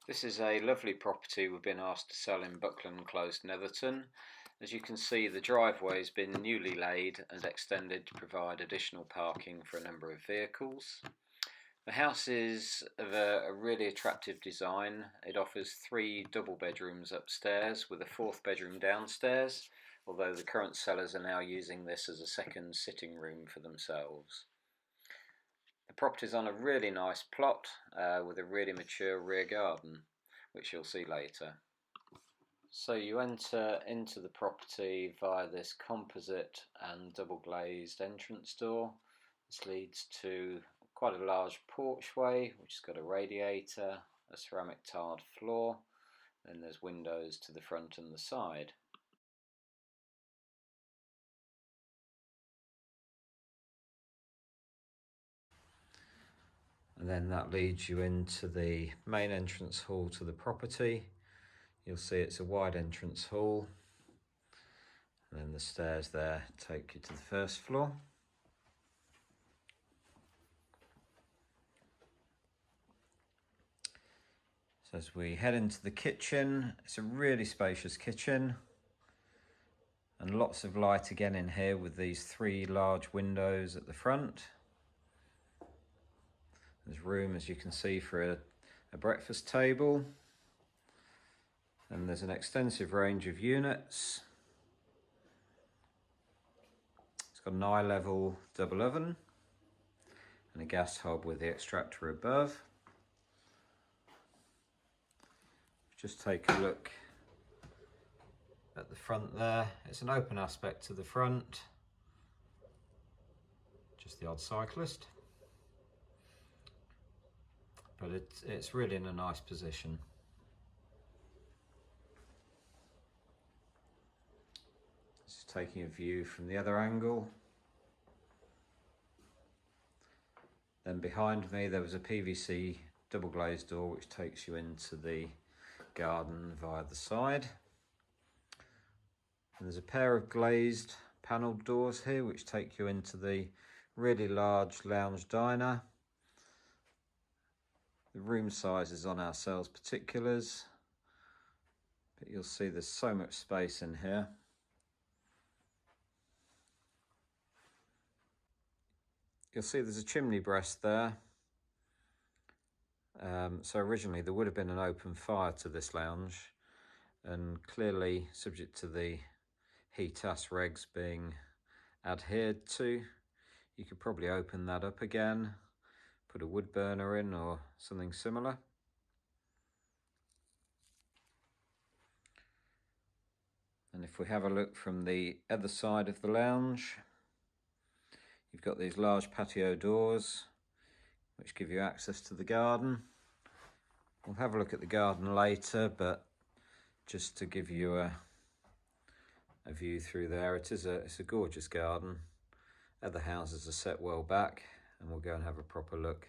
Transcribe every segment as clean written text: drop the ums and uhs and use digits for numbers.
This is a lovely property we've been asked to sell in Buckland, close to Netherton. As you can see, the driveway has been newly laid and extended to provide additional parking for a number of vehicles. The house is of a really attractive design. It offers 3 double bedrooms upstairs with a 4th bedroom downstairs, although the current sellers are now using this as a second sitting room for themselves. The property is on a really nice plot with a really mature rear garden, which you'll see later. So you enter into the property via this composite and double glazed entrance door. This leads to quite a large porchway which has got a radiator, a ceramic tiled floor, then there's windows to the front and the side. And then that leads you into the main entrance hall to the property. You'll see it's a wide entrance hall, and then the stairs there take you to the first floor. So as we head into the kitchen, it's a really spacious kitchen and lots of light again in here with these 3 large windows at the front. There's room, as you can see, for a breakfast table, and there's an extensive range of units. It's got an eye level double oven and a gas hob with the extractor above. Just take a look at the front there. It's an open aspect to the front, just the odd cyclist, but it's really in a nice position. This is taking a view from the other angle. Then behind me there was a PVC double glazed door which takes you into the garden via the side. And there's a pair of glazed panelled doors here which take you into the really large lounge diner. The room size is on our sales particulars, but you'll see there's so much space in here. You'll see there's a chimney breast there. So originally there would have been an open fire to this lounge, and clearly, subject to the HETAS regs being adhered to, you could probably open that up again, put a wood burner in or something similar. And if we have a look from the other side of the lounge, you've got these large patio doors which give you access to the garden. We'll have a look at the garden later, but just to give you a view through there, it's a gorgeous garden. Other houses are set well back, and we'll go and have a proper look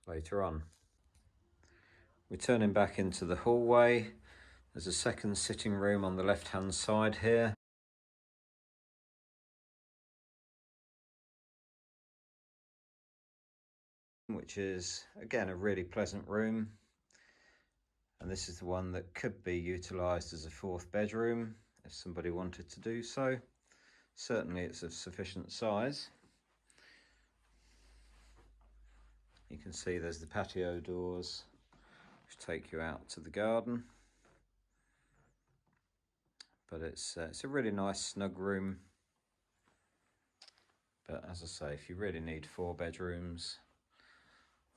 later on. We're turning back into the hallway. There's a second sitting room on the left hand side here. Which is again a really pleasant room, and this is the one that could be utilised as a 4th bedroom if somebody wanted to do so. Certainly it's of sufficient size. You can see there's the patio doors which take you out to the garden, but it's a really nice snug room. But as I say, if you really need 4 bedrooms,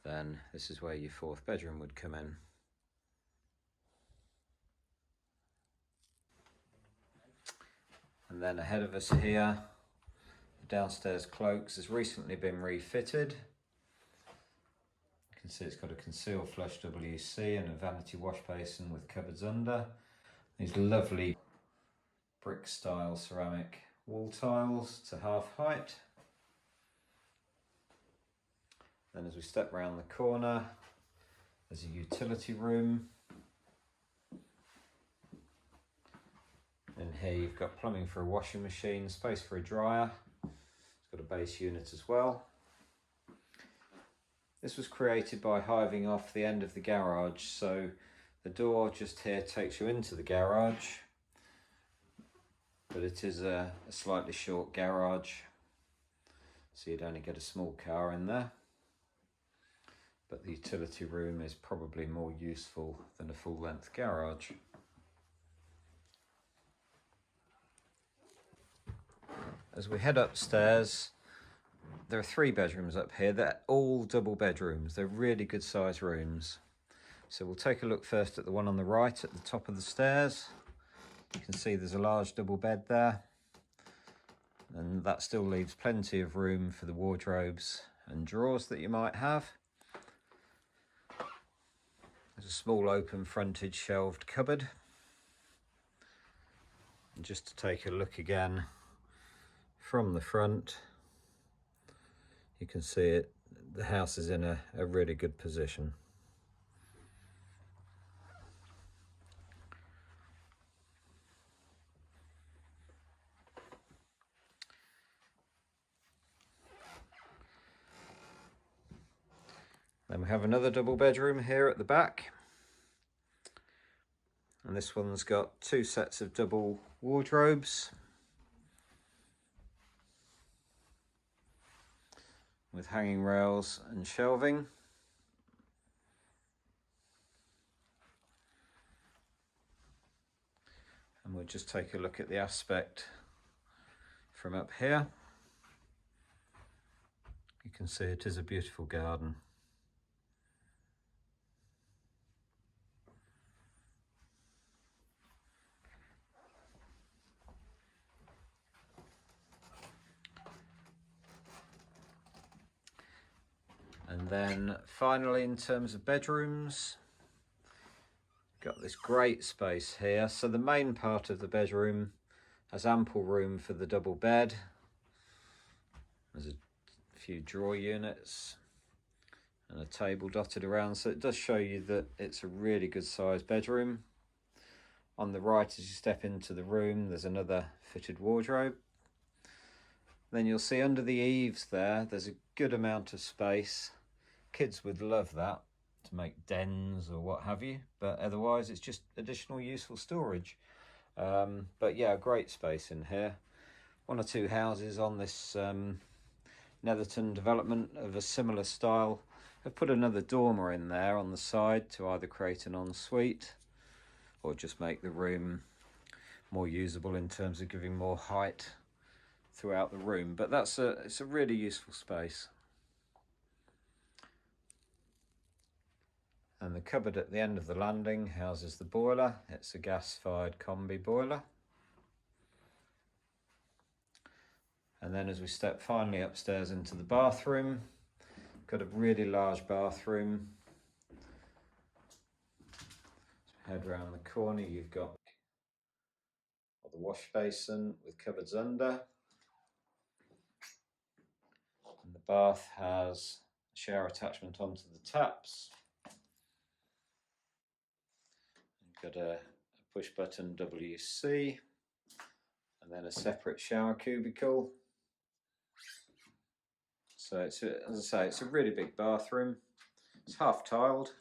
then this is where your 4th bedroom would come in. And then ahead of us here, the downstairs cloaks has recently been refitted. You can see it's got a concealed flush WC and a vanity wash basin with cupboards under. These lovely brick style ceramic wall tiles to half height. Then as we step round the corner, there's a utility room. In here you've got plumbing for a washing machine, space for a dryer. It's got a base unit as well. This was created by hiving off the end of the garage, so the door just here takes you into the garage, but it is a slightly short garage, so you'd only get a small car in there. But the utility room is probably more useful than a full-length garage. As we head upstairs, there are 3 bedrooms up here. They're all double bedrooms. They're really good sized rooms. So we'll take a look first at the one on the right at the top of the stairs. You can see there's a large double bed there, and that still leaves plenty of room for the wardrobes and drawers that you might have. There's a small open fronted shelved cupboard. And just to take a look again from the front, you can see it. The house is in a really good position. Then we have another double bedroom here at the back, and this one's got 2 sets of double wardrobes with hanging rails and shelving. And we'll just take a look at the aspect from up here. You can see it is a beautiful garden. And then finally, in terms of bedrooms, got this great space here. So the main part of the bedroom has ample room for the double bed. There's a few drawer units and a table dotted around, so it does show you that it's a really good sized bedroom. On the right, as you step into the room, there's another fitted wardrobe. Then you'll see under the eaves there's a good amount of space. Kids would love that, to make dens or what have you, but otherwise it's just additional useful storage. But yeah, great space in here. 1 or 2 houses on this Netherton development of a similar style have put another dormer in there on the side to either create an ensuite or just make the room more usable in terms of giving more height throughout the room. But it's a really useful space. And the cupboard at the end of the landing houses the boiler. It's a gas-fired combi boiler. And then as we step finally upstairs into the bathroom, got a really large bathroom. Head round the corner, you've got the wash basin with cupboards under. And the bath has a shower attachment onto the taps. Got a push button WC, and then a separate shower cubicle. So as I say, it's a really big bathroom. It's half tiled,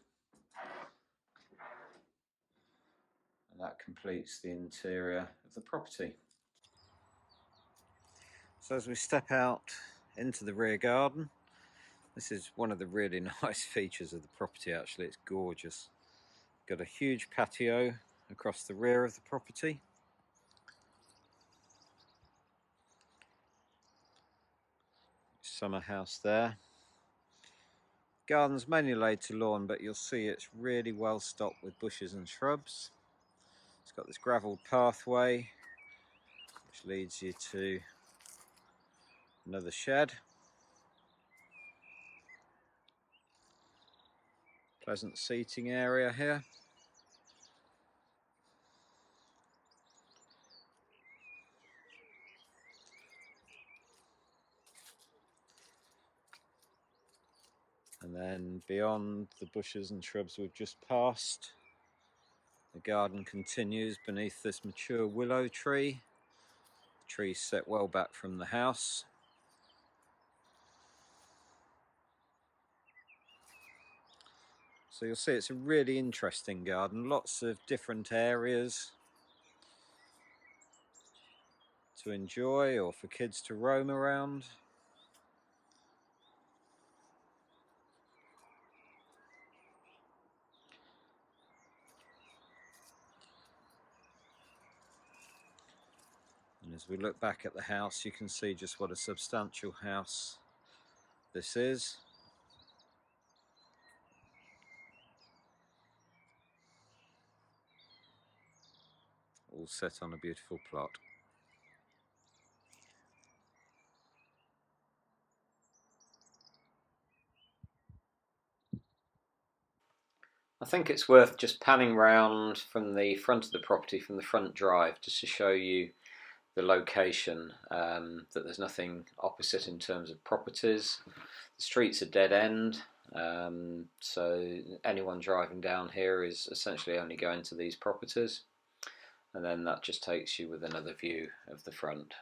and that completes the interior of the property. So as we step out into the rear garden, this is one of the really nice features of the property actually. It's gorgeous. Got a huge patio across the rear of the property. Summer house there. Garden's mainly laid to lawn, but you'll see it's really well stocked with bushes and shrubs. It's got this gravelled pathway which leads you to another shed. Pleasant seating area here. And then beyond the bushes and shrubs we've just passed, the garden continues beneath this mature willow tree. The tree's set well back from the house. So you'll see it's a really interesting garden, lots of different areas to enjoy or for kids to roam around. And as we look back at the house, you can see just what a substantial house this is. All set on a beautiful plot. I think it's worth just panning round from the front of the property, from the front drive, just to show you the location, that there's nothing opposite in terms of properties. The street's a dead end, so anyone driving down here is essentially only going to these properties, and then that just takes you with another view of the front.